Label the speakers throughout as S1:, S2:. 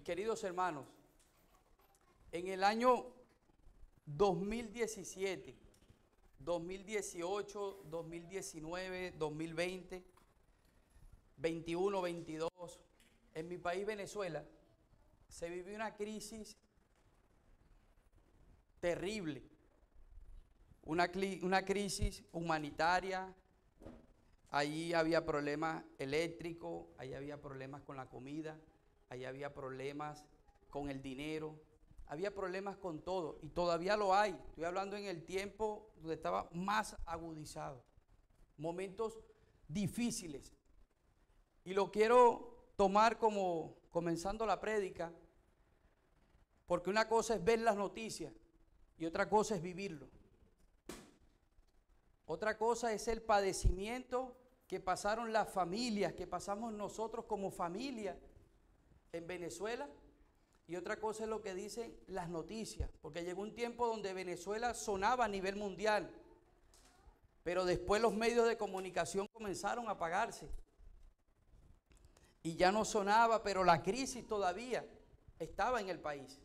S1: Mis queridos hermanos, en el año 2017, 2018, 2019, 2020, 21, 22, en mi país Venezuela, se vivió una crisis terrible, una crisis humanitaria. Allí había problemas eléctricos, allí había problemas con la comida, allí había problemas con el dinero, había problemas con todo y todavía lo hay. Estoy hablando en el tiempo donde estaba más agudizado, momentos difíciles. Y lo quiero tomar como comenzando la prédica, porque una cosa es ver las noticias y otra cosa es vivirlo. Otra cosa es el padecimiento que pasaron las familias, que pasamos nosotros como familia en Venezuela, y otra cosa es lo que dicen las noticias, porque llegó un tiempo donde Venezuela sonaba a nivel mundial, pero después los medios de comunicación comenzaron a apagarse y ya no sonaba, pero la crisis todavía estaba en el país.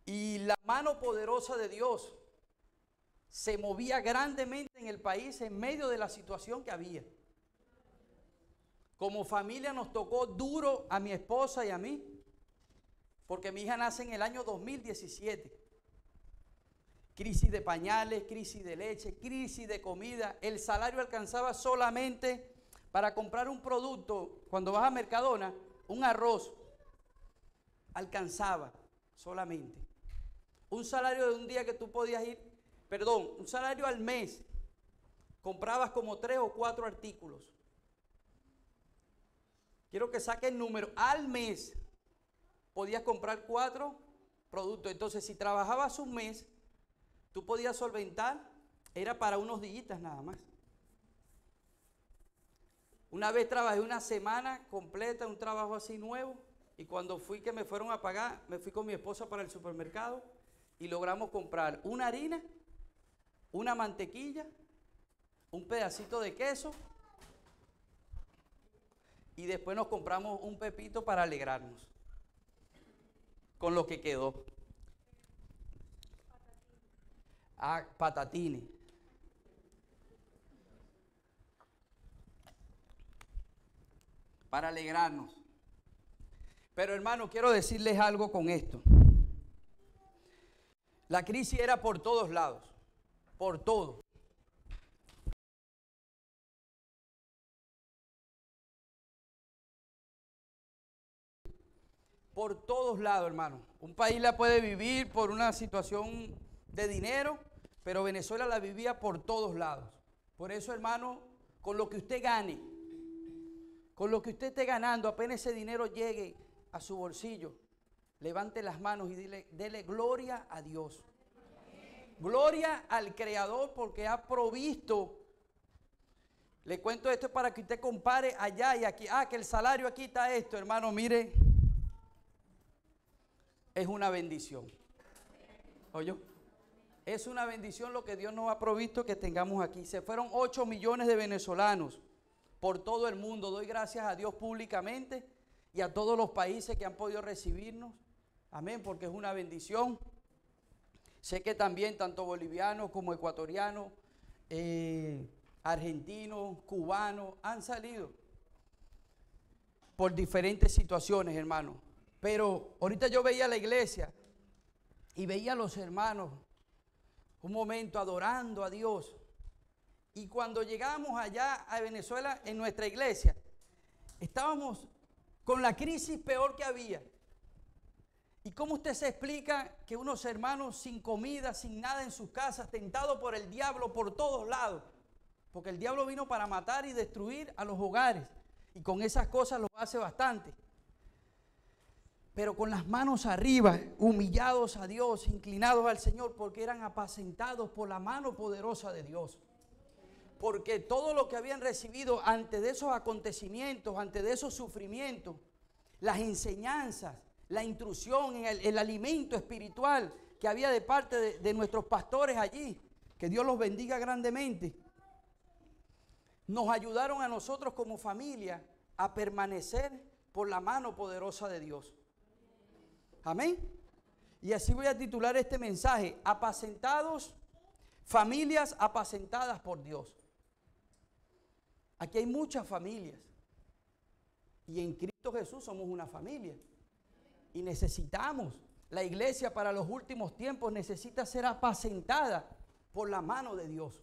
S1: Y la mano poderosa de Dios se movía grandemente en el país en medio de la situación que había. Como familia nos tocó duro a mi esposa y a mí, porque mi hija nace en el año 2017. Crisis de pañales, crisis de leche, crisis de comida. El salario alcanzaba solamente para comprar un producto. Cuando vas a Mercadona, un arroz, alcanzaba solamente. Un salario de un día que tú podías ir, un salario al mes, comprabas como 3 o 4 artículos. Quiero que saquen el número. Al mes podías comprar 4 productos. Entonces, si trabajabas un mes, tú podías solventar, era para unos días nada más. Una vez trabajé una semana completa, un trabajo así nuevo, y cuando fui que me fueron a pagar, me fui con mi esposa para el supermercado y logramos comprar una harina, una mantequilla, un pedacito de queso y después nos compramos un pepito para alegrarnos con lo que quedó. Patatines. Para alegrarnos. Pero hermano, quiero decirles algo con esto. La crisis era por todos lados, por todo. Por todos lados, hermano. Un país la puede vivir por una situación de dinero, pero Venezuela la vivía por todos lados. Por eso, hermano, con lo que usted gane, con lo que usted esté ganando, apenas ese dinero llegue a su bolsillo, levante las manos y dele gloria a Dios. Gloria al Creador porque ha provisto. Le cuento esto para que usted compare allá y aquí. Que el salario aquí está esto, hermano, mire. Es una bendición. ¿Oyó? Es una bendición lo que Dios nos ha provisto que tengamos aquí. Se fueron 8 millones de venezolanos por todo el mundo. Doy gracias a Dios públicamente y a todos los países que han podido recibirnos. Amén, porque es una bendición. Sé que también tanto bolivianos como ecuatorianos, argentinos, cubanos han salido por diferentes situaciones, hermano. Pero ahorita yo veía la iglesia y veía a los hermanos un momento adorando a Dios. Y cuando llegamos allá a Venezuela en nuestra iglesia, estábamos con la crisis peor que había. ¿Y cómo usted se explica que unos hermanos sin comida, sin nada en sus casas, tentados por el diablo por todos lados? Porque el diablo vino para matar y destruir a los hogares. Y con esas cosas lo hace bastante. Pero con las manos arriba, humillados a Dios, inclinados al Señor, porque eran apacentados por la mano poderosa de Dios. Porque todo lo que habían recibido antes de esos acontecimientos, antes de esos sufrimientos, las enseñanzas, la intrusión en el alimento espiritual que había de parte de nuestros pastores allí, que Dios los bendiga grandemente, nos ayudaron a nosotros como familia a permanecer por la mano poderosa de Dios. Amén. Y así voy a titular este mensaje: apacentados, familias apacentadas por Dios. Aquí hay muchas familias. Y en Cristo Jesús somos una familia. Y necesitamos, la iglesia para los últimos tiempos necesita ser apacentada por la mano de Dios.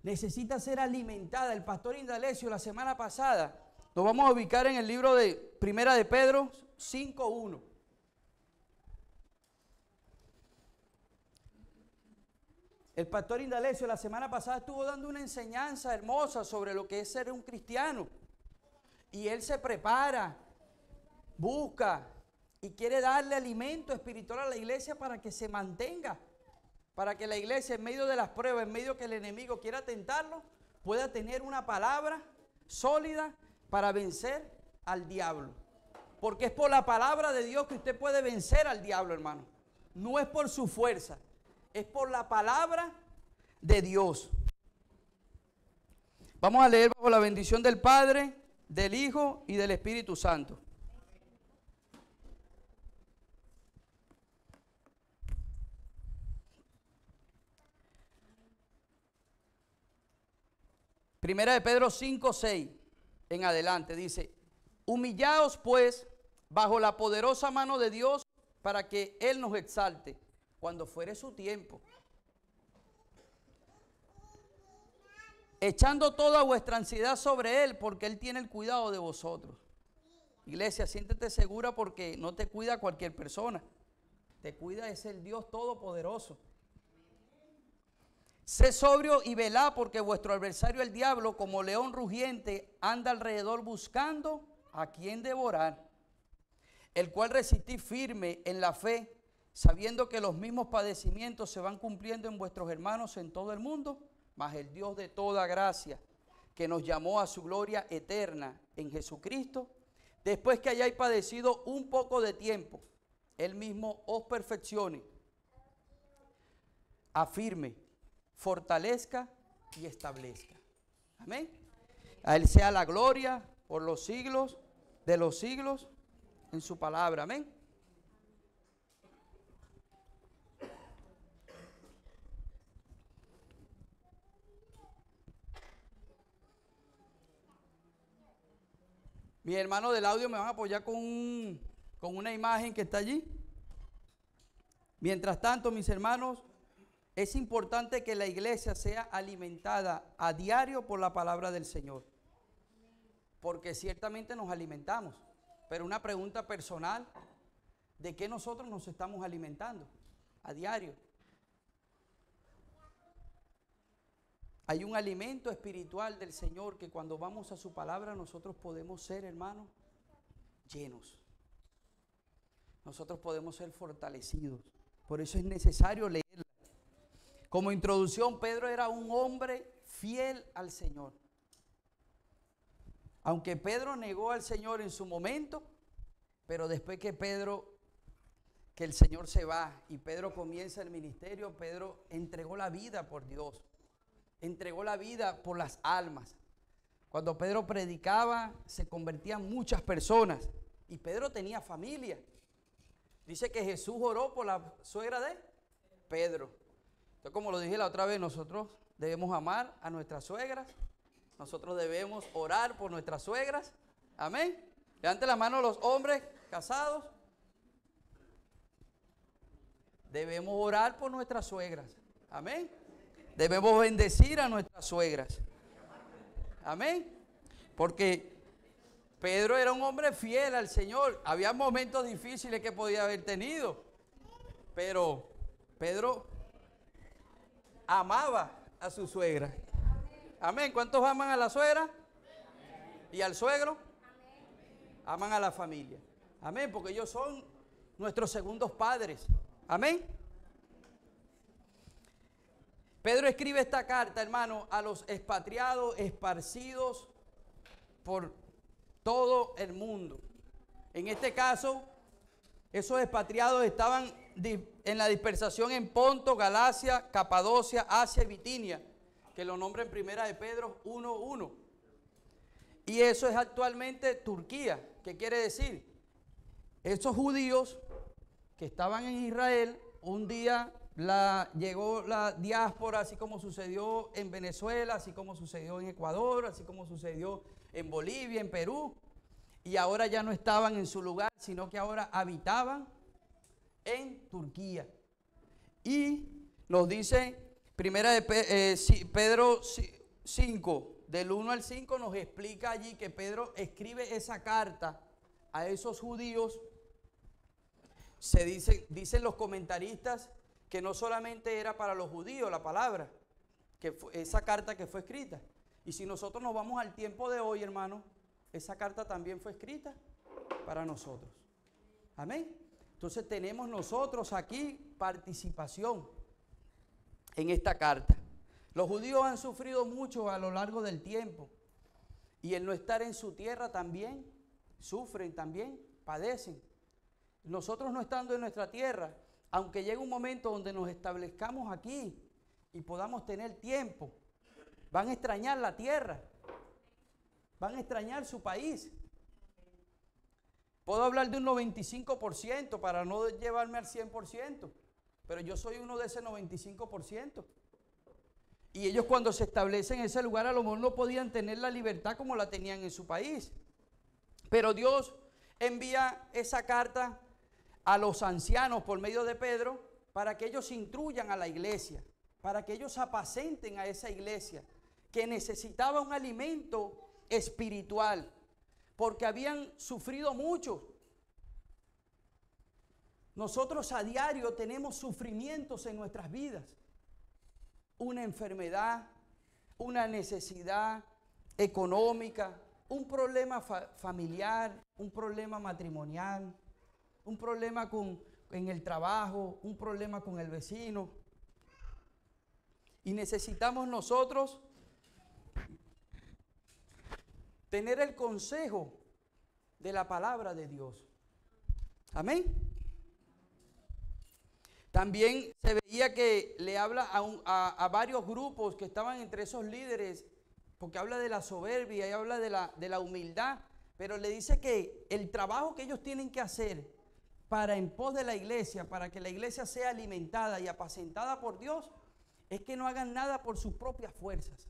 S1: Necesita ser alimentada. El pastor Indalecio la semana pasada, nos vamos a ubicar en el libro de Primera de Pedro 5:1. El pastor Indalecio la semana pasada estuvo dando una enseñanza hermosa sobre lo que es ser un cristiano. Y él se prepara, busca y quiere darle alimento espiritual a la iglesia para que se mantenga. Para que la iglesia, en medio de las pruebas, en medio que el enemigo quiera tentarlo, pueda tener una palabra sólida para vencer al diablo. Porque es por la palabra de Dios que usted puede vencer al diablo, hermano. No es por su fuerza. Es por la palabra de Dios. Vamos a leer bajo la bendición del Padre, del Hijo y del Espíritu Santo. Primera de Pedro 5:6 en adelante dice: humillaos pues bajo la poderosa mano de Dios para que Él nos exalte cuando fuere su tiempo, echando toda vuestra ansiedad sobre Él, porque Él tiene el cuidado de vosotros. Iglesia, siéntete segura, porque no te cuida cualquier persona, te cuida es el Dios Todopoderoso. Sé sobrio y velá, porque vuestro adversario el diablo, como león rugiente, anda alrededor buscando a quien devorar, el cual resistí firme en la fe, sabiendo que los mismos padecimientos se van cumpliendo en vuestros hermanos en todo el mundo, mas el Dios de toda gracia, que nos llamó a su gloria eterna en Jesucristo, después que hayáis padecido un poco de tiempo, Él mismo os perfeccione, afirme, fortalezca y establezca. Amén. A Él sea la gloria por los siglos de los siglos en su palabra. Amén. Mis hermanos del audio me van a apoyar con una imagen que está allí. Mientras tanto, mis hermanos, es importante que la iglesia sea alimentada a diario por la palabra del Señor. Porque ciertamente nos alimentamos. Pero una pregunta personal: ¿de qué nosotros nos estamos alimentando a diario? Hay un alimento espiritual del Señor que cuando vamos a su palabra nosotros podemos ser, hermanos, llenos. Nosotros podemos ser fortalecidos. Por eso es necesario leerla. Como introducción, Pedro era un hombre fiel al Señor. Aunque Pedro negó al Señor en su momento, pero después que el Señor se va y Pedro comienza el ministerio, Pedro entregó la vida por Dios. Entregó la vida por las almas. Cuando Pedro predicaba, se convertían muchas personas. Y Pedro tenía familia. Dice que Jesús oró por la suegra de Pedro. Entonces, como lo dije la otra vez, nosotros debemos amar a nuestras suegras. Nosotros debemos orar por nuestras suegras. Amén. Levanten la mano los hombres casados. Debemos orar por nuestras suegras. Amén. Debemos bendecir a nuestras suegras. Amén. Porque Pedro era un hombre fiel al Señor. Había momentos difíciles que podía haber tenido, pero Pedro amaba a su suegra. Amén. ¿Cuántos aman a la suegra? ¿Y al suegro? Aman a la familia. Amén. Porque ellos son nuestros segundos padres. Amén. Pedro escribe esta carta, hermano, a los expatriados, esparcidos por todo el mundo. En este caso, esos expatriados estaban en la dispersación en Ponto, Galacia, Capadocia, Asia y Bitinia, que lo nombra en Primera de Pedro 1:1. Y eso es actualmente Turquía. ¿Qué quiere decir? Esos judíos que estaban en Israel, un día llegó la diáspora, así como sucedió en Venezuela, así como sucedió en Ecuador, así como sucedió en Bolivia, en Perú, y ahora ya no estaban en su lugar, sino que ahora habitaban en Turquía. Y nos dice primera de Pedro 5, del 1 al 5, nos explica allí que Pedro escribe esa carta a esos judíos. Dicen los comentaristas que no solamente era para los judíos la palabra, esa carta que fue escrita. Y si nosotros nos vamos al tiempo de hoy, hermano, esa carta también fue escrita para nosotros. Amén. Entonces tenemos nosotros aquí participación en esta carta. Los judíos han sufrido mucho a lo largo del tiempo. Y el no estar en su tierra también sufren, también padecen. Nosotros no estando en nuestra tierra, aunque llegue un momento donde nos establezcamos aquí y podamos tener tiempo, van a extrañar la tierra, van a extrañar su país. Puedo hablar de un 95% para no llevarme al 100%, pero yo soy uno de ese 95%. Y ellos cuando se establecen en ese lugar a lo mejor no podían tener la libertad como la tenían en su país. Pero Dios envía esa carta a los ancianos por medio de Pedro para que ellos instruyan a la iglesia, para que ellos apacenten a esa iglesia que necesitaba un alimento espiritual, porque habían sufrido mucho. Nosotros a diario tenemos sufrimientos en nuestras vidas, una enfermedad, una necesidad económica, un problema familiar, un problema matrimonial, un problema en el trabajo, un problema con el vecino. Y necesitamos nosotros tener el consejo de la palabra de Dios. Amén. También se veía que le habla a varios grupos que estaban entre esos líderes, porque habla de la soberbia y habla de la humildad, pero le dice que el trabajo que ellos tienen que hacer para en pos de la iglesia, para que la iglesia sea alimentada y apacentada por Dios, es que no hagan nada por sus propias fuerzas.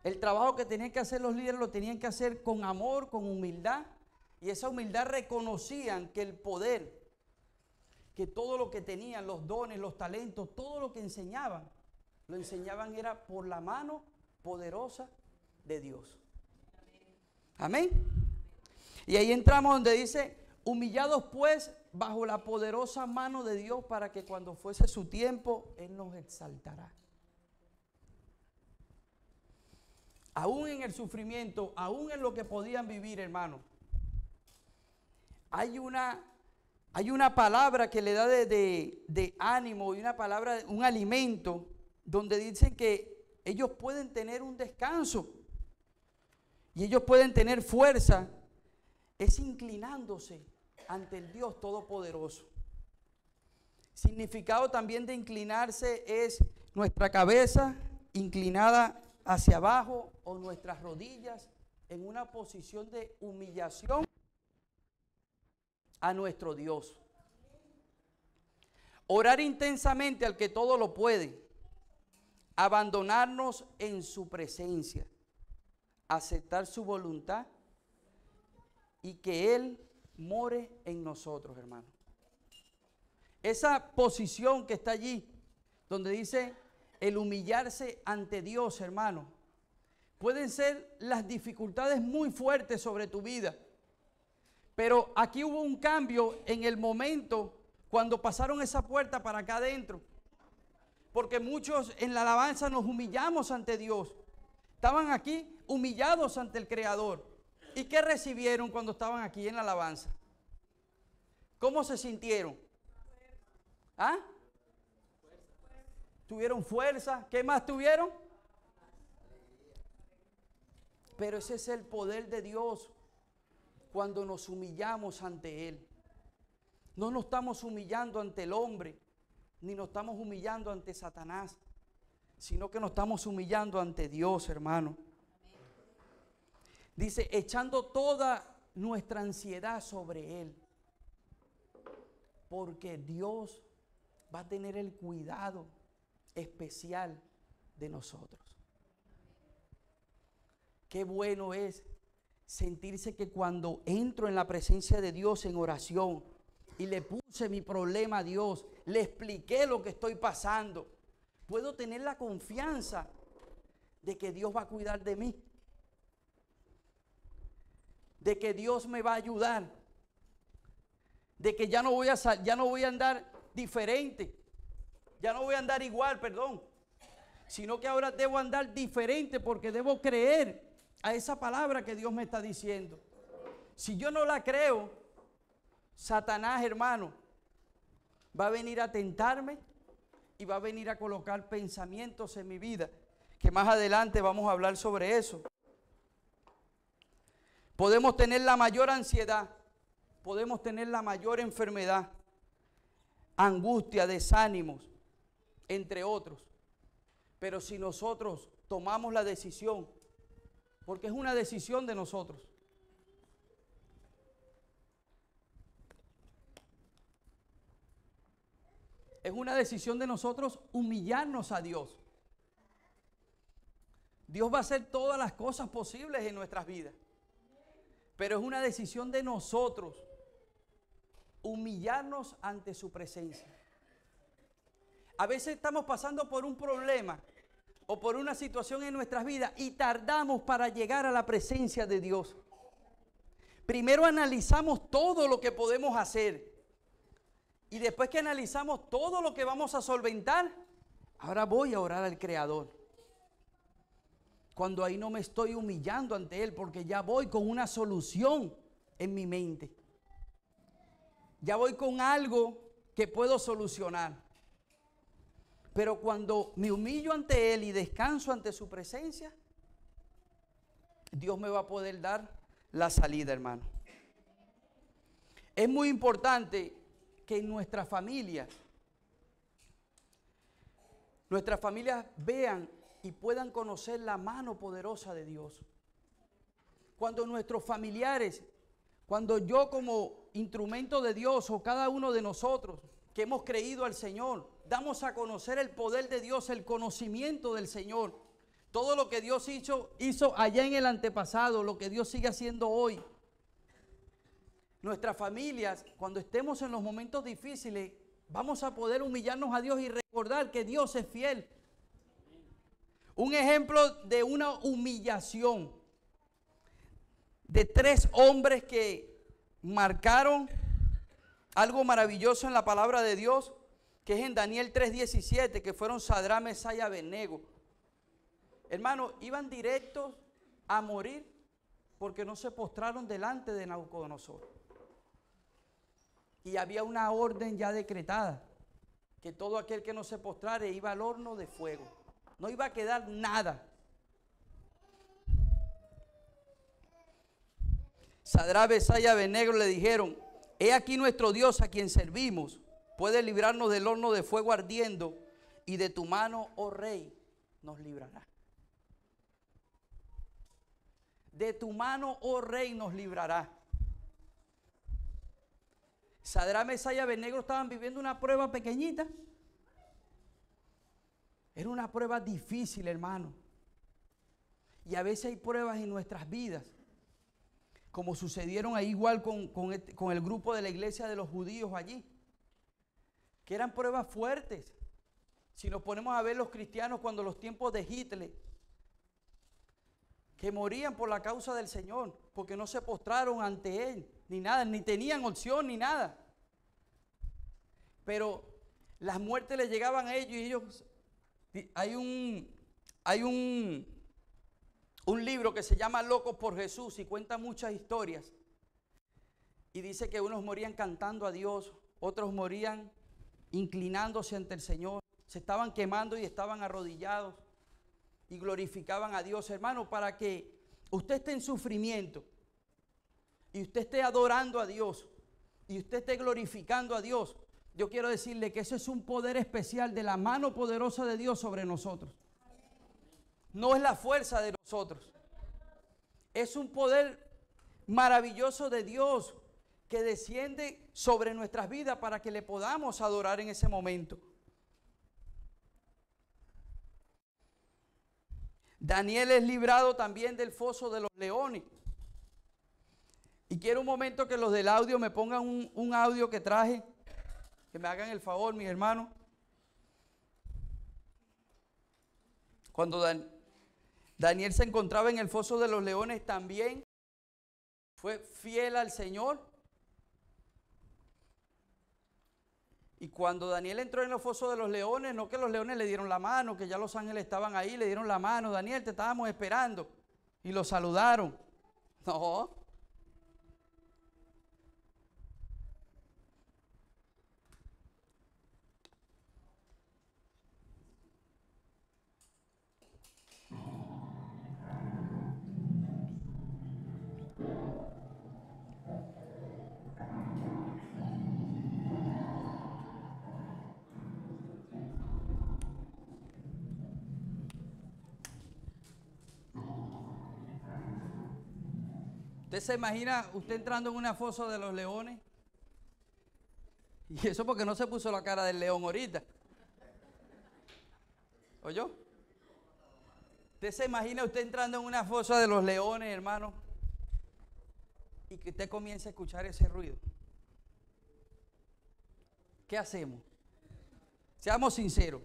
S1: El trabajo que tenían que hacer los líderes lo tenían que hacer con amor, con humildad, y esa humildad reconocían que el poder, que todo lo que tenían, los dones, los talentos, todo lo que enseñaban, lo enseñaban era por la mano poderosa de Dios. Amén. Y ahí entramos donde dice: humillados pues bajo la poderosa mano de Dios, para que cuando fuese su tiempo, Él nos exaltará. Aún en el sufrimiento, aún en lo que podían vivir, hermano, hay una palabra que le da de ánimo, y una palabra, un alimento, donde dicen que ellos pueden tener un descanso y ellos pueden tener fuerza, es inclinándose ante el Dios Todopoderoso. Significado también de inclinarse es nuestra cabeza inclinada hacia abajo o nuestras rodillas en una posición de humillación a nuestro Dios. Orar intensamente al que todo lo puede, abandonarnos en su presencia, aceptar su voluntad y que Él more en nosotros, hermano. Esa posición que está allí, donde dice el humillarse ante Dios, hermano, pueden ser las dificultades muy fuertes sobre tu vida. Pero aquí hubo un cambio en el momento cuando pasaron esa puerta para acá adentro. Porque muchos en la alabanza nos humillamos ante Dios. Estaban aquí humillados ante el Creador. ¿Y qué recibieron cuando estaban aquí en la alabanza? ¿Cómo se sintieron? ¿Ah? ¿Tuvieron fuerza? ¿Qué más tuvieron? Pero ese es el poder de Dios cuando nos humillamos ante Él. No nos estamos humillando ante el hombre, ni nos estamos humillando ante Satanás, sino que nos estamos humillando ante Dios, hermano. Dice, echando toda nuestra ansiedad sobre Él. Porque Dios va a tener el cuidado especial de nosotros. Qué bueno es sentirse que cuando entro en la presencia de Dios en oración y le puse mi problema a Dios, le expliqué lo que estoy pasando, puedo tener la confianza de que Dios va a cuidar de mí, de que Dios me va a ayudar, de que ya no voy a andar diferente, ya no voy a andar igual, perdón, sino que ahora debo andar diferente porque debo creer a esa palabra que Dios me está diciendo. Si yo no la creo, Satanás, hermano, va a venir a tentarme y va a venir a colocar pensamientos en mi vida, que más adelante vamos a hablar sobre eso. Podemos tener la mayor ansiedad, podemos tener la mayor enfermedad, angustia, desánimos, entre otros. Pero si nosotros tomamos la decisión, porque es una decisión de nosotros, es una decisión de nosotros humillarnos a Dios. Dios va a hacer todas las cosas posibles en nuestras vidas, pero es una decisión de nosotros humillarnos ante su presencia. A veces estamos pasando por un problema o por una situación en nuestras vidas y tardamos para llegar a la presencia de Dios. Primero analizamos todo lo que podemos hacer y después que analizamos todo lo que vamos a solventar, ahora voy a orar al Creador. Cuando ahí no me estoy humillando ante Él, porque ya voy con una solución en mi mente. Ya voy con algo que puedo solucionar. Pero cuando me humillo ante Él y descanso ante su presencia, Dios me va a poder dar la salida, hermano. Es muy importante que en nuestras familias vean y puedan conocer la mano poderosa de Dios. Cuando nuestros familiares, cuando yo como instrumento de Dios o cada uno de nosotros que hemos creído al Señor, damos a conocer el poder de Dios, el conocimiento del Señor, todo lo que Dios hizo allá en el antepasado, lo que Dios sigue haciendo hoy. Nuestras familias, cuando estemos en los momentos difíciles, vamos a poder humillarnos a Dios y recordar que Dios es fiel. Un ejemplo de una humillación de 3 hombres que marcaron algo maravilloso en la palabra de Dios, que es en Daniel 3:17, que fueron Sadrán, Mesach y Abednego. Hermano, iban directos a morir porque no se postraron delante de Nabucodonosor. Y había una orden ya decretada, que todo aquel que no se postrare iba al horno de fuego. No iba a quedar nada. Sadrán, Mesach y Abednego le dijeron: he aquí nuestro Dios a quien servimos puede librarnos del horno de fuego ardiendo, y de tu mano, oh rey, nos librará. De tu mano, oh rey, nos librará. Sadrán, Mesach y Abednego estaban viviendo una prueba pequeñita. Era una prueba difícil, hermano. Y a veces hay pruebas en nuestras vidas, como sucedieron ahí igual con el grupo de la iglesia de los judíos allí, que eran pruebas fuertes. Si nos ponemos a ver los cristianos cuando los tiempos de Hitler, que morían por la causa del Señor, porque no se postraron ante Él, ni nada, ni tenían opción, ni nada. Pero las muertes les llegaban a ellos y ellos... Hay un libro que se llama Locos por Jesús y cuenta muchas historias. Y dice que unos morían cantando a Dios, otros morían inclinándose ante el Señor, se estaban quemando y estaban arrodillados y glorificaban a Dios. Hermano, para que usted esté en sufrimiento y usted esté adorando a Dios y usted esté glorificando a Dios, yo quiero decirle que eso es un poder especial de la mano poderosa de Dios sobre nosotros. No es la fuerza de nosotros, Es un poder maravilloso de Dios que desciende sobre nuestras vidas para que le podamos adorar en ese momento. Daniel es librado también del foso de los leones. Y quiero un momento que los del audio me pongan un audio que traje, que me hagan el favor, mis hermanos. Cuando Daniel se encontraba en el foso de los leones, también fue fiel al Señor. Y cuando Daniel entró en el foso de los leones, no que los leones le dieron la mano, que ya los ángeles estaban ahí, le dieron la mano, Daniel, te estábamos esperando, y lo saludaron. No. ¿Usted se imagina usted entrando en una fosa de los leones? Y eso porque no se puso la cara del león ahorita. ¿Oyó? ¿Usted se imagina usted entrando en una fosa de los leones, hermano? Y que usted comience a escuchar ese ruido. ¿Qué hacemos? Seamos sinceros.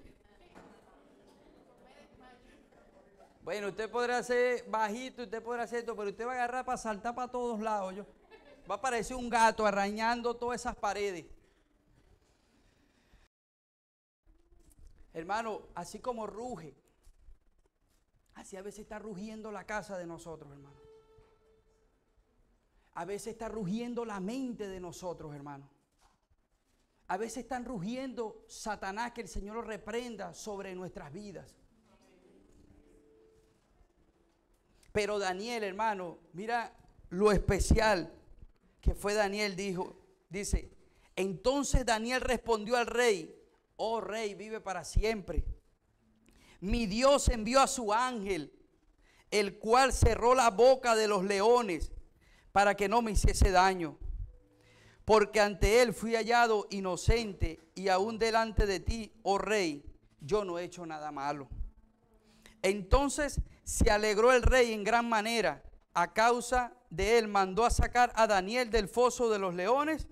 S1: Bueno, usted podrá ser bajito, usted podrá hacer esto, pero usted va a agarrar para saltar para todos lados. Va a parecer un gato arañando todas esas paredes. Hermano, así como ruge, así a veces está rugiendo la casa de nosotros, hermano. A veces está rugiendo la mente de nosotros, hermano. A veces están rugiendo Satanás, que el Señor lo reprenda sobre nuestras vidas. Pero Daniel, hermano, mira lo especial que fue Daniel, dice, entonces Daniel respondió al rey, oh rey, vive para siempre. Mi Dios envió a su ángel, el cual cerró la boca de los leones para que no me hiciese daño. Porque ante él fui hallado inocente y aún delante de ti, oh rey, yo no he hecho nada malo. Entonces se alegró el rey en gran manera. A causa de él mandó a sacar a Daniel del foso de los leones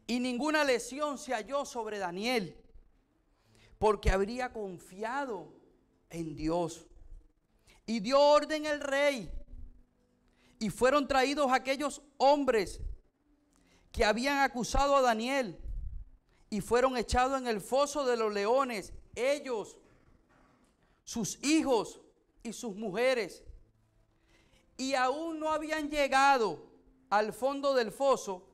S1: y ninguna lesión se halló sobre Daniel, porque habría confiado en Dios. Y dio orden el rey, y fueron traídos aquellos hombres que habían acusado a Daniel y fueron echados en el foso de los leones, ellos, sus hijos y sus mujeres. Y aún no habían llegado al fondo del foso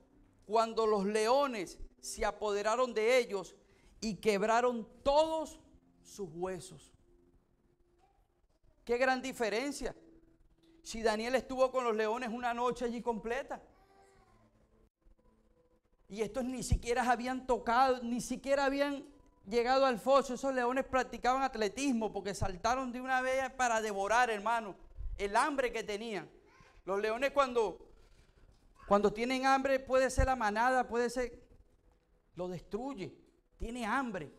S1: cuando los leones se apoderaron de ellos y quebraron todos sus huesos. Qué gran diferencia. Si Daniel estuvo con los leones una noche allí completa. Y estos ni siquiera habían tocado, ni siquiera habían llegado al foso. Esos leones practicaban atletismo porque saltaron de una vez para devorar, hermano, el hambre que tenían. Los leones cuando tienen hambre, puede ser la manada, puede ser, lo destruye, tiene hambre.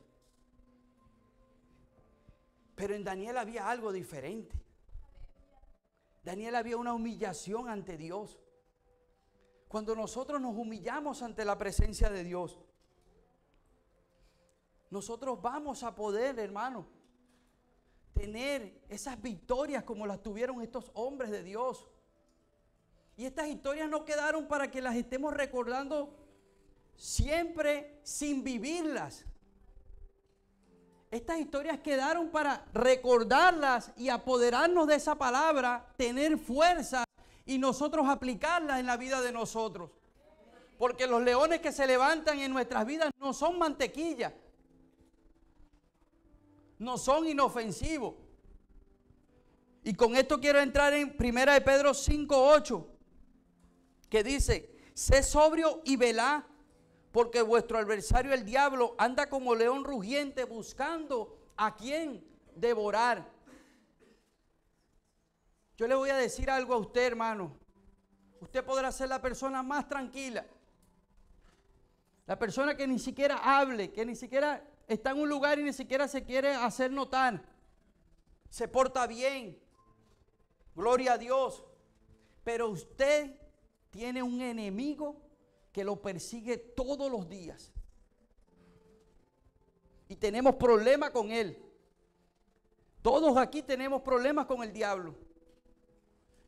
S1: Pero en Daniel había algo diferente. Daniel había una humillación ante Dios. Cuando nosotros nos humillamos ante la presencia de Dios, nosotros vamos a poder, hermano, tener esas victorias como las tuvieron estos hombres de Dios. Y estas historias no quedaron para que las estemos recordando siempre sin vivirlas. Estas historias quedaron para recordarlas y apoderarnos de esa palabra, tener fuerza y nosotros aplicarlas en la vida de nosotros. Porque los leones que se levantan en nuestras vidas no son mantequilla, no son inofensivos. Y con esto quiero entrar en 1 de Pedro 5:8, que dice, sé sobrio y velá, porque vuestro adversario el diablo anda como león rugiente buscando a quien devorar. Yo le voy a decir algo a usted, hermano. Usted podrá ser la persona más tranquila. La persona que ni siquiera hable, que ni siquiera está en un lugar y ni siquiera se quiere hacer notar. Se porta bien. Gloria a Dios. Pero usted tiene un enemigo que lo persigue todos los días. Y tenemos problemas con él. Todos aquí tenemos problemas con el diablo.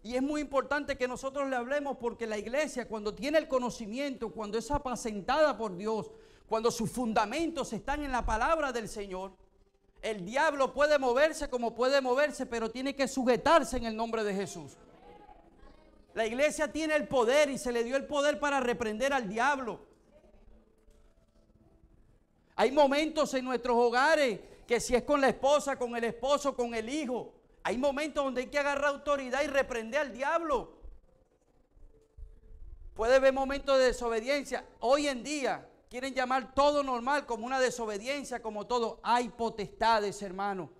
S1: Y es muy importante que nosotros le hablemos, porque la iglesia, cuando tiene el conocimiento, cuando es apacentada por Dios, cuando sus fundamentos están en la palabra del Señor, el diablo puede moverse como puede moverse, pero tiene que sujetarse en el nombre de Jesús. La iglesia tiene el poder y se le dio el poder para reprender al diablo. Hay momentos en nuestros hogares que si es con la esposa, con el esposo, con el hijo, hay momentos donde hay que agarrar autoridad y reprender al diablo. Puede haber momentos de desobediencia. Hoy en día quieren llamar todo normal como una desobediencia, como todo. Hay potestades, hermano.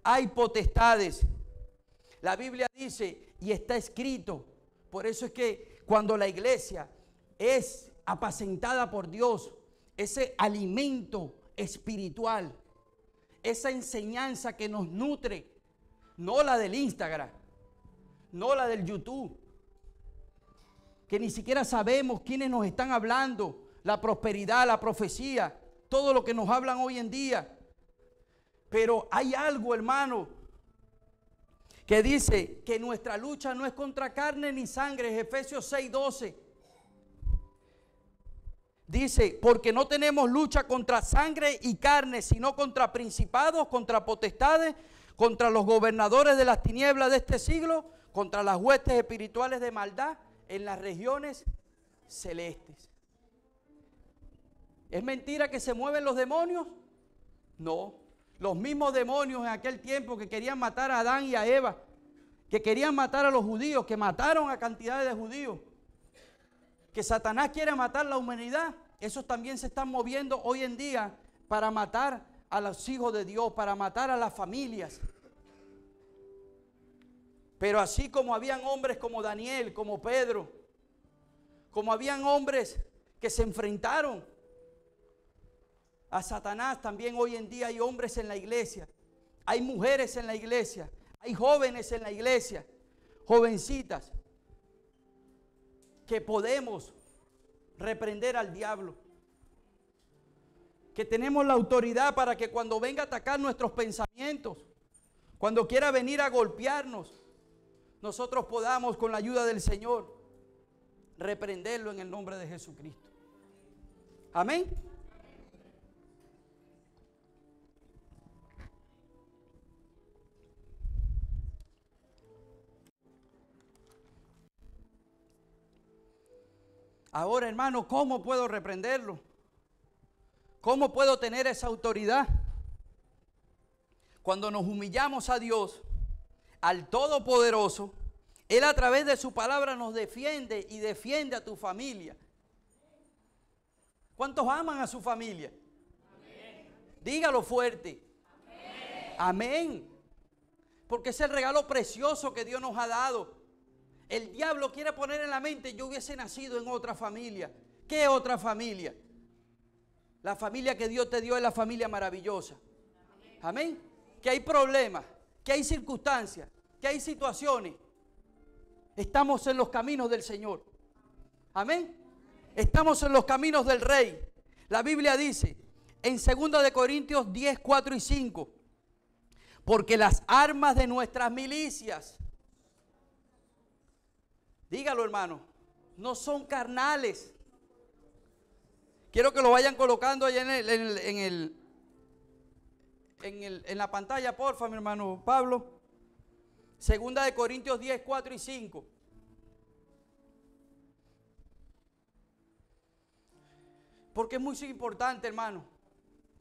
S1: Hay potestades. La Biblia dice, y está escrito, por eso es que cuando la iglesia es apacentada por Dios, ese alimento espiritual, esa enseñanza que nos nutre, no la del Instagram, no la del YouTube, que ni siquiera sabemos quiénes nos están hablando, la prosperidad, la profecía, todo lo que nos hablan hoy en día. Pero hay algo, hermano, que dice que nuestra lucha no es contra carne ni sangre. Efesios 6:12 dice, porque no tenemos lucha contra sangre y carne, sino contra principados, contra potestades, contra los gobernadores de las tinieblas de este siglo, contra las huestes espirituales de maldad en las regiones celestes. ¿Es mentira que se mueven los demonios? No. Los mismos demonios en aquel tiempo que querían matar a Adán y a Eva, que querían matar a los judíos, que mataron a cantidades de judíos, que Satanás quiere matar la humanidad, esos también se están moviendo hoy en día para matar a los hijos de Dios, para matar a las familias. Pero así como habían hombres como Daniel, como Pedro, como habían hombres que se enfrentaron a Satanás, también hoy en día hay hombres en la iglesia, hay mujeres en la iglesia, hay jóvenes en la iglesia, jovencitas, que podemos reprender al diablo, que tenemos la autoridad para que cuando venga a atacar nuestros pensamientos, cuando quiera venir a golpearnos, nosotros podamos con la ayuda del Señor reprenderlo en el nombre de Jesucristo. Amén. Ahora, hermano, ¿cómo puedo reprenderlo? ¿Cómo puedo tener esa autoridad? Cuando nos humillamos a Dios, al Todopoderoso, Él a través de su palabra nos defiende y defiende a tu familia. ¿Cuántos aman a su familia? Amén. Dígalo fuerte. Amén. Amén. Porque es el regalo precioso que Dios nos ha dado. El diablo quiere poner en la mente, yo hubiese nacido en otra familia. ¿Qué otra familia? La familia que Dios te dio es la familia maravillosa. Amén. Que hay problemas, que hay circunstancias, que hay situaciones. Estamos en los caminos del Señor. Amén. Estamos en los caminos del Rey. La Biblia dice en 2 de Corintios 10, 4 y 5, porque las armas de nuestras milicias, dígalo, hermano, no son carnales. Quiero que lo vayan colocando allá en la pantalla, porfa, mi hermano Pablo. 2 de Corintios 10, 4 y 5. Porque es muy importante, hermano.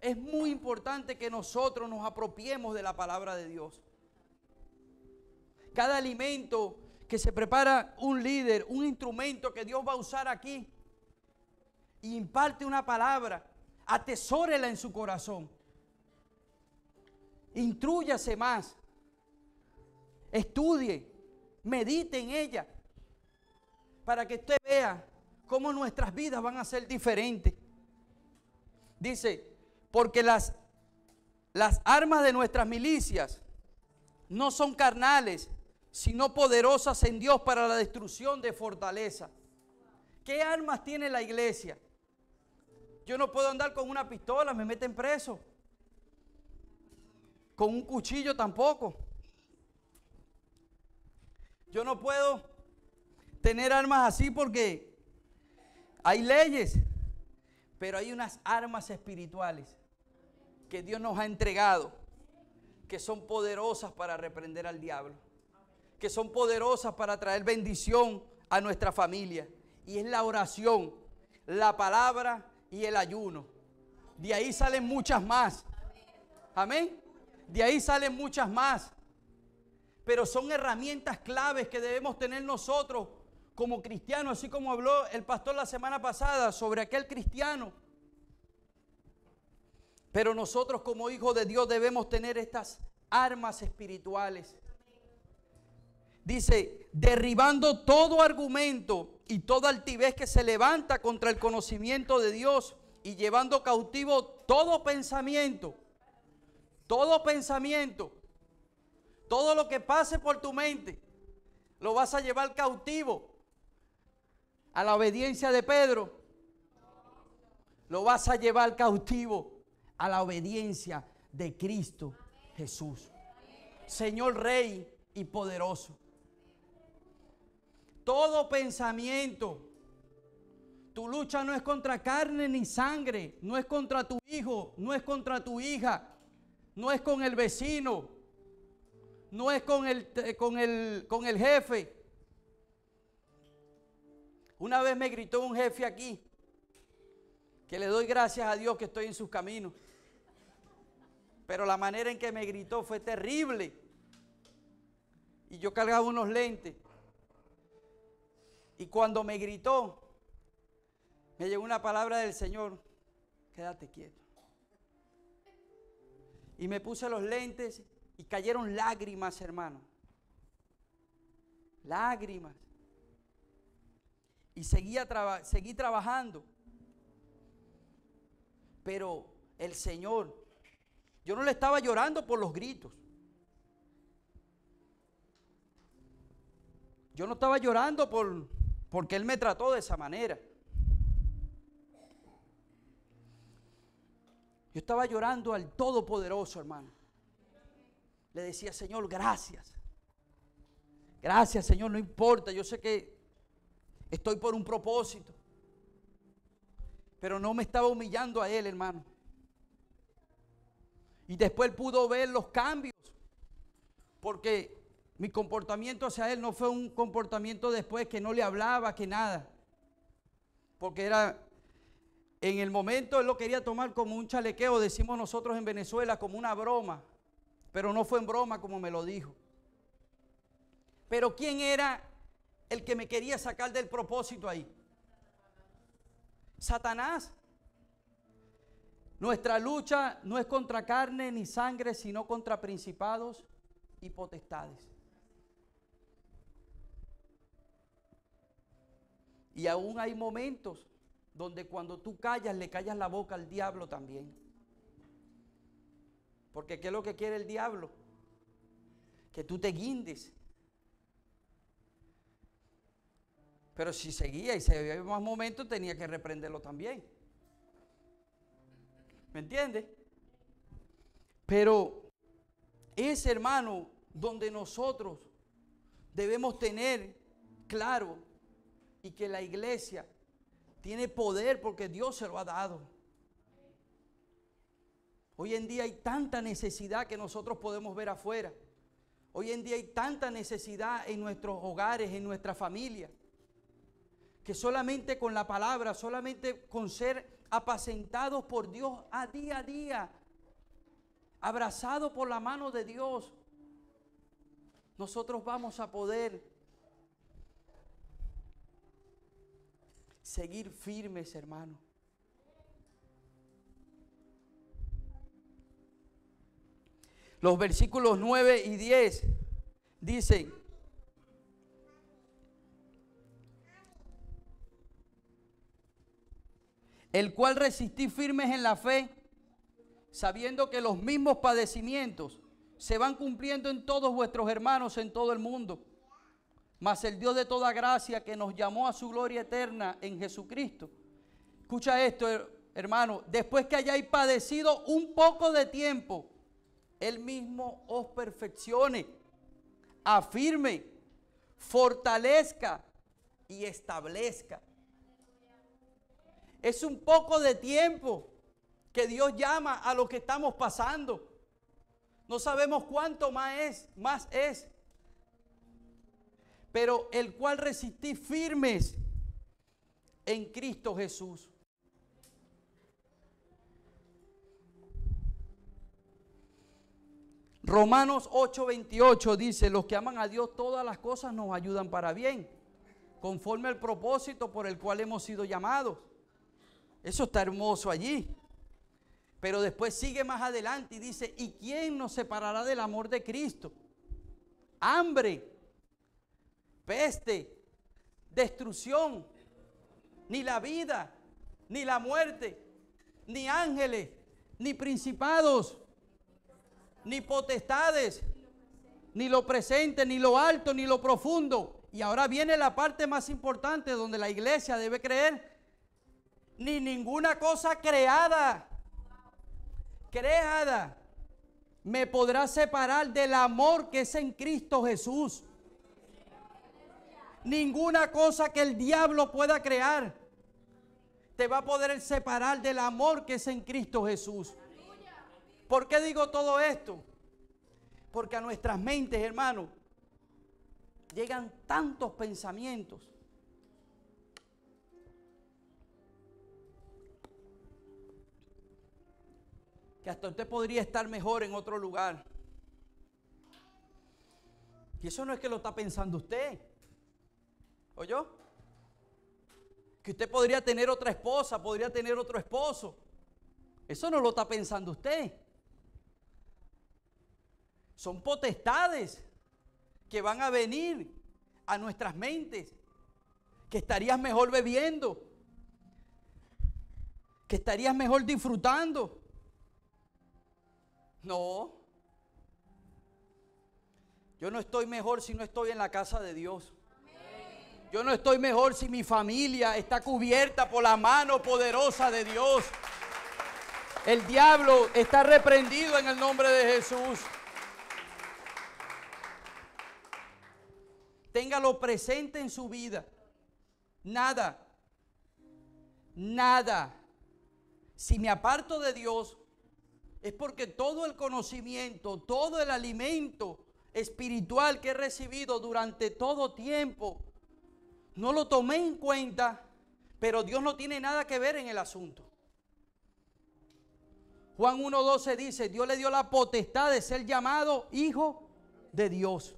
S1: Es muy importante que nosotros nos apropiemos de la palabra de Dios. Cada alimento que se prepara un líder, un instrumento que Dios va a usar aquí, y imparte una palabra, atesórela en su corazón. Intrúyase más. estudie, medite en ella, para que usted vea cómo nuestras vidas van a ser diferentes. Dice, porque las armas de nuestras milicias no son carnales, sino poderosas en Dios para la destrucción de fortaleza. ¿Qué armas tiene la iglesia? Yo no puedo andar con una pistola, me meten preso. Con un cuchillo tampoco. Yo no puedo tener armas así porque hay leyes, pero hay unas armas espirituales que Dios nos ha entregado, que son poderosas para reprender al diablo, que son poderosas para traer bendición a nuestra familia. Y es la oración, la palabra y el ayuno. De ahí salen muchas más. Amén. De ahí salen muchas más. Pero son herramientas claves que debemos tener nosotros como cristianos, así como habló el pastor la semana pasada sobre aquel cristiano. Pero nosotros como hijos de Dios debemos tener estas armas espirituales. Dice, derribando todo argumento y toda altivez que se levanta contra el conocimiento de Dios y llevando cautivo todo pensamiento, todo lo que pase por tu mente, lo vas a llevar cautivo a la obediencia de Pedro. Lo vas a llevar cautivo a la obediencia de Cristo Jesús, Señor, Rey y poderoso. Todo pensamiento. Tu lucha no es contra carne ni sangre, no es contra tu hijo, no es contra tu hija, no es con el vecino, no es con el jefe. Una vez me gritó un jefe aquí, que le doy gracias a Dios que estoy en sus caminos, pero la manera en que me gritó fue terrible. Y yo cargaba unos lentes. Y cuando me gritó, me llegó una palabra del Señor: quédate quieto. Y me puse los lentes y cayeron lágrimas, hermano. Lágrimas. Y seguí trabajando. Pero el Señor, yo no le estaba llorando por los gritos. Yo no estaba llorando porque Él me trató de esa manera. Yo estaba llorando al Todopoderoso, hermano. Le decía: Señor, gracias. Gracias, Señor, no importa. Yo sé que estoy por un propósito. Pero no me estaba humillando a Él, hermano. Y después Él pudo ver los cambios. Porque mi comportamiento hacia Él no fue un comportamiento después que no le hablaba, que nada. Porque era, en el momento Él lo quería tomar como un chalequeo, decimos nosotros en Venezuela, como una broma. Pero no fue en broma como me lo dijo. Pero ¿quién era el que me quería sacar del propósito ahí? Satanás. Nuestra lucha no es contra carne ni sangre, sino contra principados y potestades. Y aún hay momentos donde cuando tú callas, le callas la boca al diablo también. Porque ¿qué es lo que quiere el diablo? Que tú te guindes. Pero si seguía y se veía más momentos, tenía que reprenderlo también. ¿Me entiendes? Pero es, hermano, donde nosotros debemos tener claro, y que la iglesia tiene poder porque Dios se lo ha dado. Hoy en día hay tanta necesidad que nosotros podemos ver afuera. Hoy en día hay tanta necesidad en nuestros hogares, en nuestra familia, que solamente con la palabra, solamente con ser apacentados por Dios a día, abrazados por la mano de Dios, nosotros vamos a poder seguir firmes, hermano. Los versículos 9 y 10 Dice, el cual resistí firmes en la fe, sabiendo que los mismos padecimientos se van cumpliendo en todos vuestros hermanos en todo el mundo. Mas el Dios de toda gracia, que nos llamó a su gloria eterna en Jesucristo. Escucha esto, hermano. Después que hayáis padecido un poco de tiempo, Él mismo os perfeccione, afirme, fortalezca y establezca. Es un poco de tiempo que Dios llama a lo que estamos pasando. No sabemos cuánto más es. Pero el cual resistí firmes en Cristo Jesús. Romanos 8:28 dice, los que aman a Dios todas las cosas nos ayudan para bien, conforme al propósito por el cual hemos sido llamados. Eso está hermoso allí. Pero después sigue más adelante y dice, ¿y quién nos separará del amor de Cristo? Hambre, peste, destrucción, ni la vida, ni la muerte, ni ángeles, ni principados, ni potestades, ni lo presente, ni lo alto, ni lo profundo. Y ahora viene la parte más importante donde la iglesia debe creer. Ni ninguna cosa creada me podrá separar del amor que es en Cristo Jesús. Ninguna cosa que el diablo pueda crear te va a poder separar del amor que es en Cristo Jesús. ¿Por qué digo todo esto? Porque a nuestras mentes, hermanos, llegan tantos pensamientos. Que hasta usted podría estar mejor en otro lugar. Y eso no es que lo está pensando usted. ¿Oyó? Que usted podría tener otra esposa, podría tener otro esposo. Eso no lo está pensando usted. Son potestades que van a venir a nuestras mentes. Que estarías mejor bebiendo. Que estarías mejor disfrutando. No. Yo no estoy mejor si no estoy en la casa de Dios. Yo no estoy mejor si mi familia está cubierta por la mano poderosa de Dios. El diablo está reprendido en el nombre de Jesús. Téngalo presente en su vida. Nada. Si me aparto de Dios, es porque todo el conocimiento, todo el alimento espiritual que he recibido durante todo tiempo, no lo tomé en cuenta, pero Dios no tiene nada que ver en el asunto. Juan 1:12 dice, Dios le dio la potestad de ser llamado hijo de Dios.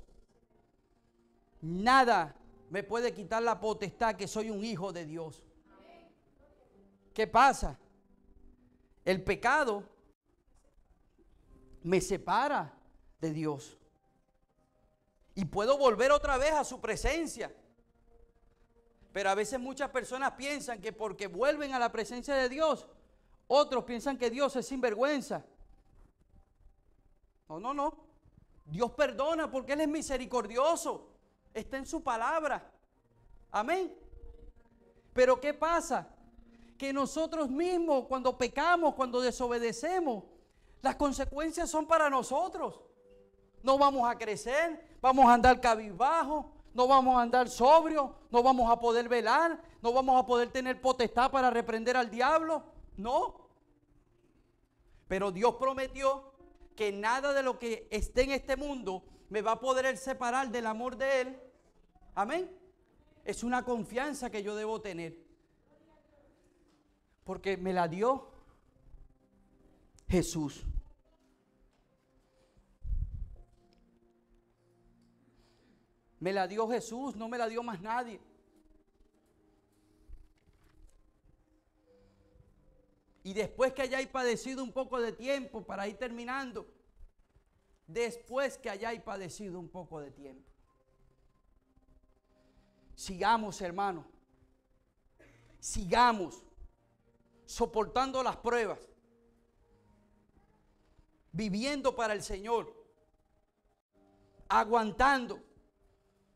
S1: Nada me puede quitar la potestad que soy un hijo de Dios. ¿Qué pasa? El pecado me separa de Dios. Y puedo volver otra vez a su presencia. Pero a veces muchas personas piensan que porque vuelven a la presencia de Dios, otros piensan que Dios es sinvergüenza. No. Dios perdona porque Él es misericordioso. Está en su palabra. Amén. Pero ¿qué pasa? Que nosotros mismos cuando pecamos, cuando desobedecemos, las consecuencias son para nosotros. No vamos a crecer, vamos a andar cabizbajo, no vamos a andar sobrios, no vamos a poder velar, no vamos a poder tener potestad para reprender al diablo. No. Pero Dios prometió que nada de lo que esté en este mundo me va a poder separar del amor de Él. Amén. Es una confianza que yo debo tener. Porque me la dio Jesús. Me la dio Jesús, no me la dio más nadie. Y después que hayáis padecido un poco de tiempo, para ir terminando, después que hayáis padecido un poco de tiempo. Sigamos, hermanos. Sigamos soportando las pruebas, viviendo para el Señor, aguantando.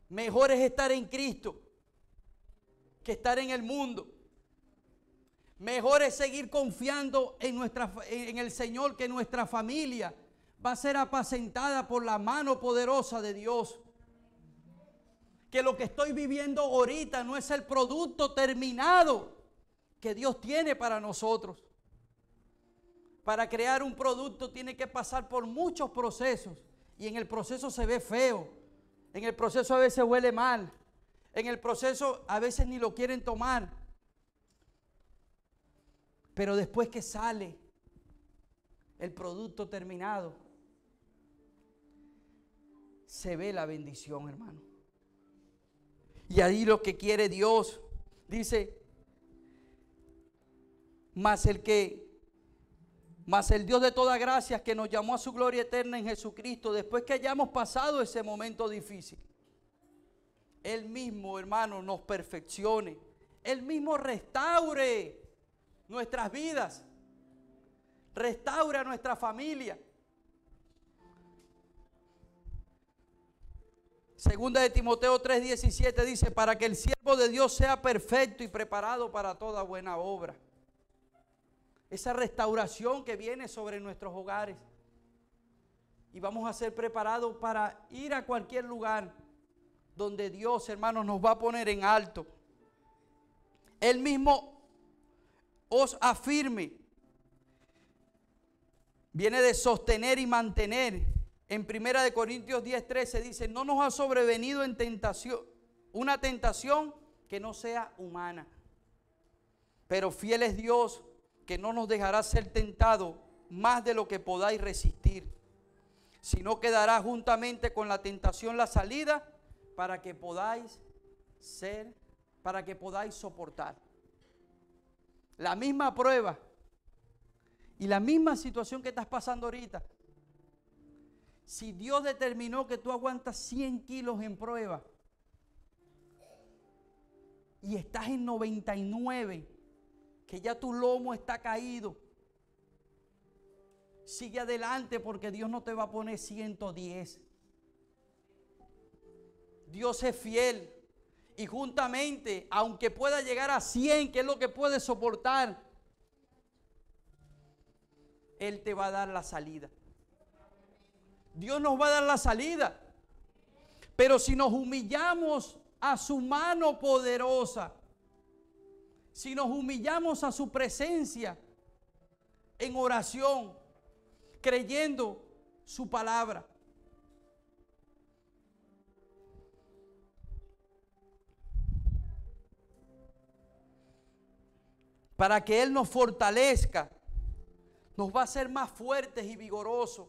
S1: Mejor es estar en Cristo que estar en el mundo. Mejor es seguir confiando en el Señor, que nuestra familia va a ser apacentada por la mano poderosa de Dios. Que lo que estoy viviendo ahorita no es el producto terminado que Dios tiene para nosotros. Para crear un producto tiene que pasar por muchos procesos, y en el proceso se ve feo, en el proceso a veces huele mal, en el proceso a veces ni lo quieren tomar, pero después que sale el producto terminado, se ve la bendición, hermano. Y ahí lo que quiere Dios, dice, mas el Dios de toda gracia, que nos llamó a su gloria eterna en Jesucristo, después que hayamos pasado ese momento difícil, Él mismo, hermano, nos perfeccione, Él mismo restaure nuestras vidas, restaura nuestra familia. Segunda de Timoteo 3:17 dice, para que el siervo de Dios sea perfecto y preparado para toda buena obra. Esa restauración que viene sobre nuestros hogares. Y vamos a ser preparados para ir a cualquier lugar donde Dios, hermanos, nos va a poner en alto. Él mismo os afirme. Viene de sostener y mantener. En 1 de Corintios 10:13 dice, no nos ha sobrevenido en tentación, una tentación que no sea humana. Pero fiel es Dios, que no nos dejará ser tentados más de lo que podáis resistir, sino que dará juntamente con la tentación la salida para que podáis soportar. La misma prueba y la misma situación que estás pasando ahorita. Si Dios determinó que tú aguantas 100 kilos en prueba y estás en 99, que ya tu lomo está caído, sigue adelante, porque Dios no te va a poner 110. Dios es fiel, y juntamente, aunque pueda llegar a 100, que es lo que puedes soportar, Él te va a dar la salida. Dios nos va a dar la salida. Pero si nos humillamos a su mano poderosa, si nos humillamos a su presencia en oración, creyendo su palabra, para que Él nos fortalezca, nos va a hacer más fuertes y vigorosos.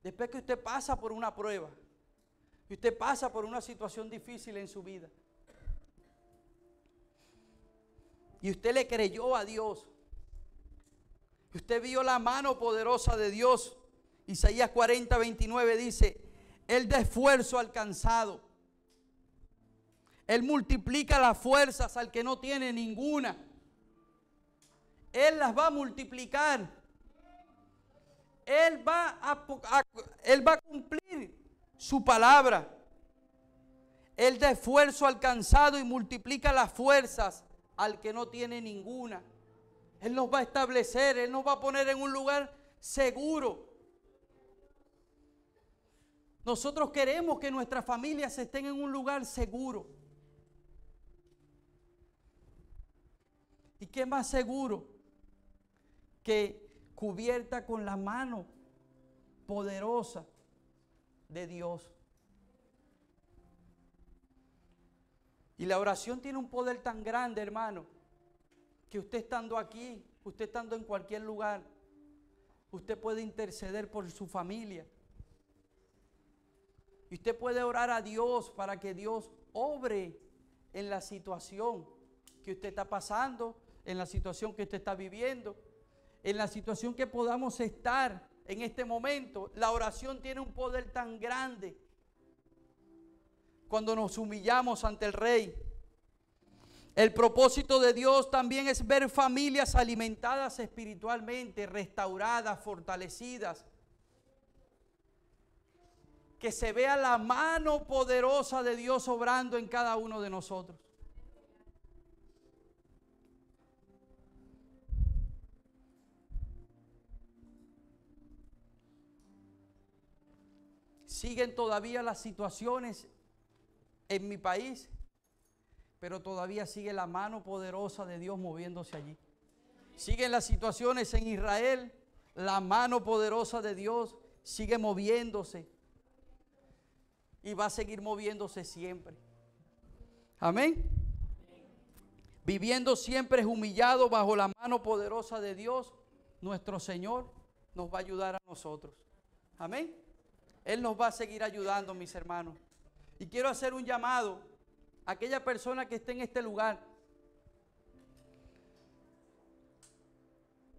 S1: Después que usted pasa por una prueba y usted pasa por una situación difícil en su vida y usted le creyó a Dios, y usted vio la mano poderosa de Dios, Isaías 40:29 dice, Él da esfuerzo al cansado, Él multiplica las fuerzas al que no tiene ninguna. Él las va a multiplicar. Él va a cumplir su palabra. Él da esfuerzo al cansado y multiplica las fuerzas al que no tiene ninguna. Él nos va a establecer, Él nos va a poner en un lugar seguro. Nosotros queremos que nuestras familias estén en un lugar seguro. ¿Y qué más seguro que cubierta con la mano poderosa de Dios? Y la oración tiene un poder tan grande, hermano, que usted estando aquí, usted estando en cualquier lugar, usted puede interceder por su familia. Y usted puede orar a Dios para que Dios obre en la situación que usted está pasando, en la situación que usted está viviendo, en la situación que podamos estar en este momento, la oración tiene un poder tan grande cuando nos humillamos ante el Rey. El propósito de Dios también es ver familias alimentadas espiritualmente, restauradas, fortalecidas. Que se vea la mano poderosa de Dios obrando en cada uno de nosotros. Siguen todavía las situaciones en mi país, pero todavía sigue la mano poderosa de Dios moviéndose allí. Siguen las situaciones en Israel, la mano poderosa de Dios sigue moviéndose y va a seguir moviéndose siempre. Amén. Viviendo siempre humillado bajo la mano poderosa de Dios, nuestro Señor nos va a ayudar a nosotros. Amén. Él nos va a seguir ayudando, mis hermanos. Y quiero hacer un llamado a aquella persona que esté en este lugar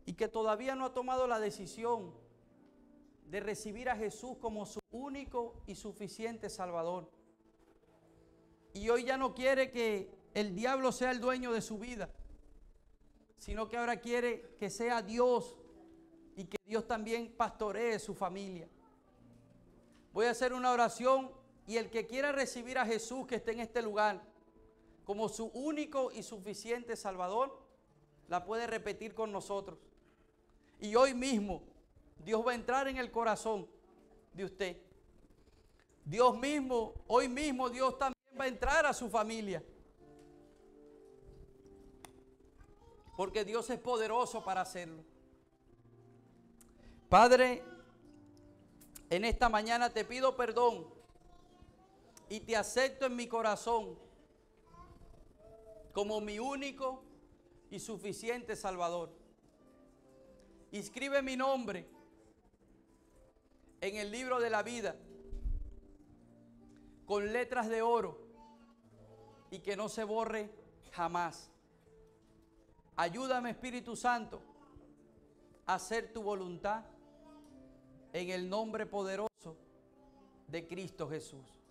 S1: y que todavía no ha tomado la decisión de recibir a Jesús como su único y suficiente Salvador. Y hoy ya no quiere que el diablo sea el dueño de su vida, sino que ahora quiere que sea Dios y que Dios también pastoree su familia. Voy a hacer una oración y el que quiera recibir a Jesús que esté en este lugar como su único y suficiente Salvador, la puede repetir con nosotros. Y hoy mismo Dios va a entrar en el corazón de usted. Dios mismo, hoy mismo Dios también va a entrar a su familia. Porque Dios es poderoso para hacerlo. Padre, en esta mañana te pido perdón y te acepto en mi corazón como mi único y suficiente Salvador. Inscribe mi nombre en el libro de la vida con letras de oro y que no se borre jamás. Ayúdame, Espíritu Santo, a hacer tu voluntad en el nombre poderoso de Cristo Jesús.